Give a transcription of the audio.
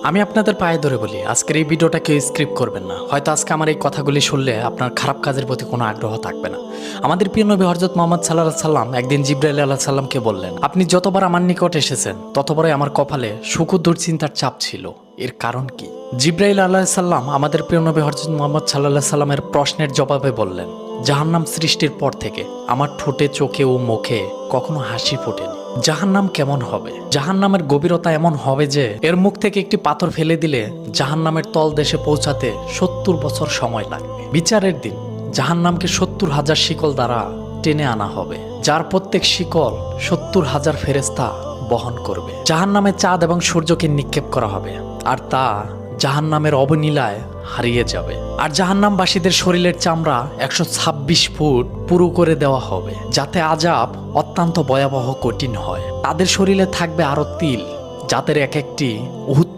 আমি আপনাদের পায়ে ধরে বলি, আজকের এই ভিডিওটা কেউ স্ক্রিপ্ট করবেন না। হয়তো আজকে আমার এই কথাগুলি শুনলে আপনার খারাপ কাজের প্রতি কোনো আগ্রহ থাকবে না। আমাদের প্রিয় নবী হযরত মুহাম্মদ সাল্লাল্লাহু আলাইহি সাল্লাম একদিন জিবরাইল আলাইহিস সালামকে বললেন, আপনি যতবার আমার নিকট এসেছেন ততবারই আমার কপালে সুখ ও দুশ্চিন্তার চাপ ছিল। এর কারণ কি? জিবরাইল আলাইহিস সালাম আমাদের প্রিয় নবী হযরত মুহাম্মদ সাল্লাল্লাহু আলাইহি সাল্লামের প্রশ্নের জবাবে বললেন, জাহান্নাম সৃষ্টির পর থেকে আমার ঠোঁটে, চোখে ও মুখে কখনো হাসি ফোটেনি। জাহান্নাম কেমন হবে? জাহান্নামের গভীরতা এমন হবে যে এর মুখ থেকে একটি পাথর ফেলে দিলে জাহান্নামের তলদেশে পৌঁছাতে ৭০ বছর সময় লাগবে। বিচারের দিন জাহান্নামকে ৭০,০০০ শিকল দ্বারা টেনে আনা হবে, যার প্রত্যেক শিকল ৭০,০০০ ফেরেশতা বহন করবে। জাহান্নামে চাঁদ এবং সূর্যকে নিক্ষেপ করা হবে, আর তা জাহান্নামের অবনীলায় হারিয়ে যাবে। আর জাহান্নামবাসীদের শরীরের চামড়া ১২৬ ফুট পুরু করে দেওয়া হবে, যাতে আযাব অত্যন্ত ভয়াবহ কঠিন হয়। তাদের শরীরে থাকবে আরো তিল, যাদের এক একটি উহুদ